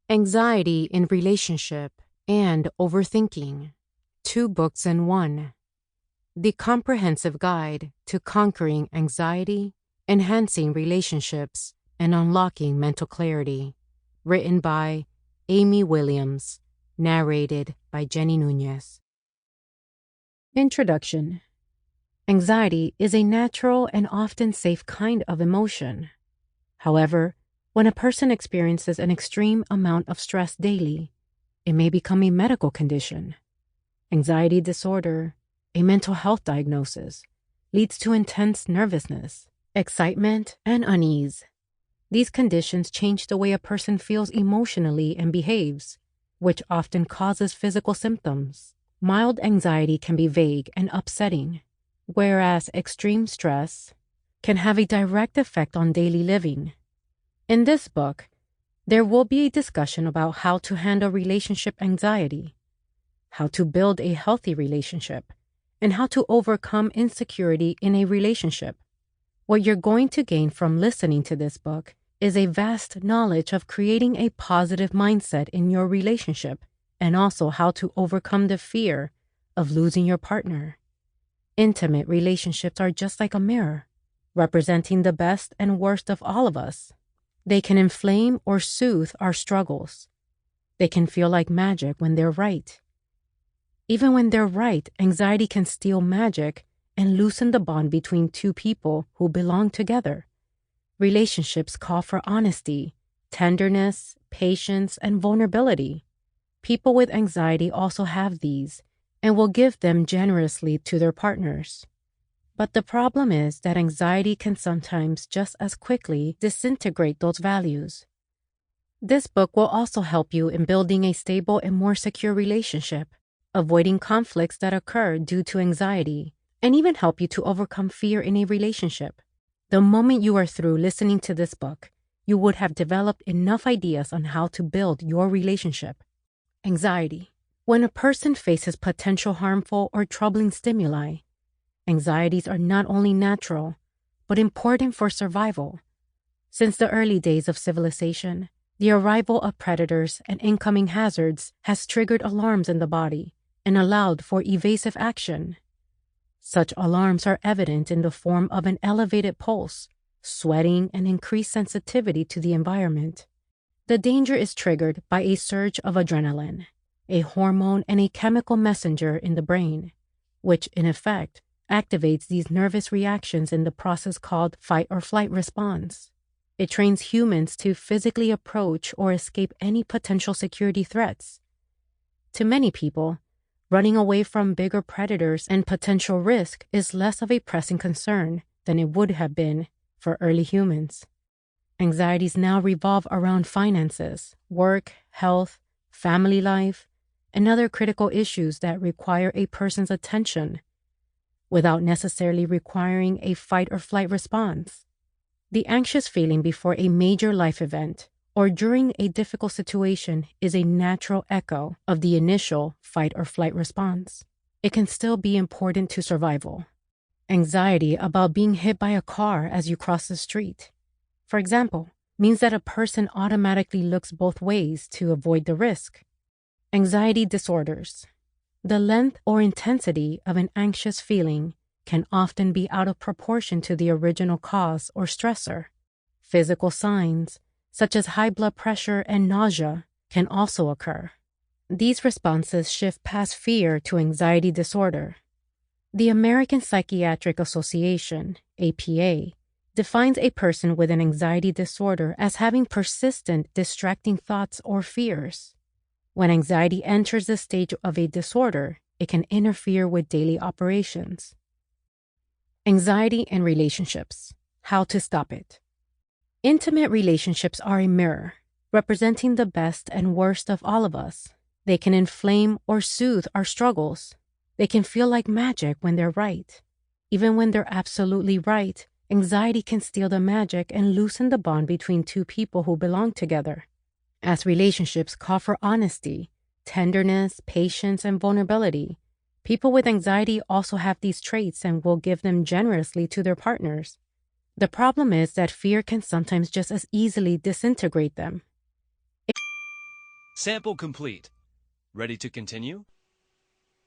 Anxiety in Relationship and Overthinking, 2 books in one. The Comprehensive Guide to Conquering Anxiety, Enhancing Relationships, and Unlocking Mental Clarity, written by Amy Williams, narrated by Jenny Nunez. Introduction. Anxiety is a natural and often safe kind of emotion. However, when a person experiences an extreme amount of stress daily, it may become a medical condition. Anxiety disorder, a mental health diagnosis, leads to intense nervousness, excitement, and unease. These conditions change the way a person feels emotionally and behaves, which often causes physical symptoms. Mild anxiety can be vague and upsetting, whereas extreme stress can have a direct effect on daily living. In this book, there will be a discussion about how to handle relationship anxiety, how to build a healthy relationship, and how to overcome insecurity in a relationship. What you're going to gain from listening to this book is a vast knowledge of creating a positive mindset in your relationship, and also how to overcome the fear of losing your partner. Intimate relationships are just like a mirror, representing the best and worst of all of us. They can inflame or soothe our struggles. They can feel like magic when they're right. Even when they're right, anxiety can steal magic and loosen the bond between two people who belong together. Relationships call for honesty, tenderness, patience, and vulnerability. People with anxiety also have these and will give them generously to their partners. But the problem is that anxiety can sometimes just as quickly disintegrate those values. This book will also help you in building a stable and more secure relationship, avoiding conflicts that occur due to anxiety, and even help you to overcome fear in a relationship. The moment you are through listening to this book, you would have developed enough ideas on how to build your relationship. Anxiety. When a person faces potential harmful or troubling stimuli, anxieties are not only natural, but important for survival. Since the early days of civilization, the arrival of predators and incoming hazards has triggered alarms in the body and allowed for evasive action. Such alarms are evident in the form of an elevated pulse, sweating, and increased sensitivity to the environment. The danger is triggered by a surge of adrenaline, a hormone and a chemical messenger in the brain, which, in effect, activates these nervous reactions in the process called fight or flight response. It trains humans to physically approach or escape any potential security threats. To many people, running away from bigger predators and potential risk is less of a pressing concern than it would have been for early humans. Anxieties now revolve around finances, work, health, family life, and other critical issues that require a person's attention, without necessarily requiring a fight or flight response. The anxious feeling before a major life event or during a difficult situation is a natural echo of the initial fight or flight response. It can still be important to survival. Anxiety about being hit by a car as you cross the street, for example, means that a person automatically looks both ways to avoid the risk. Anxiety disorders. The length or intensity of an anxious feeling can often be out of proportion to the original cause or stressor. Physical signs, such as high blood pressure and nausea, can also occur. These responses shift past fear to anxiety disorder. The American Psychiatric Association, APA, defines a person with an anxiety disorder as having persistent, distracting thoughts or fears. When anxiety enters the stage of a disorder, it can interfere with daily operations. Anxiety in relationships. How to stop it. Intimate relationships are a mirror, representing the best and worst of all of us. They can inflame or soothe our struggles. They can feel like magic when they're right. Even when they're absolutely right, anxiety can steal the magic and loosen the bond between two people who belong together. As relationships call for honesty, tenderness, patience, and vulnerability, people with anxiety also have these traits and will give them generously to their partners. The problem is that fear can sometimes just as easily disintegrate them. Sample complete. Ready to continue?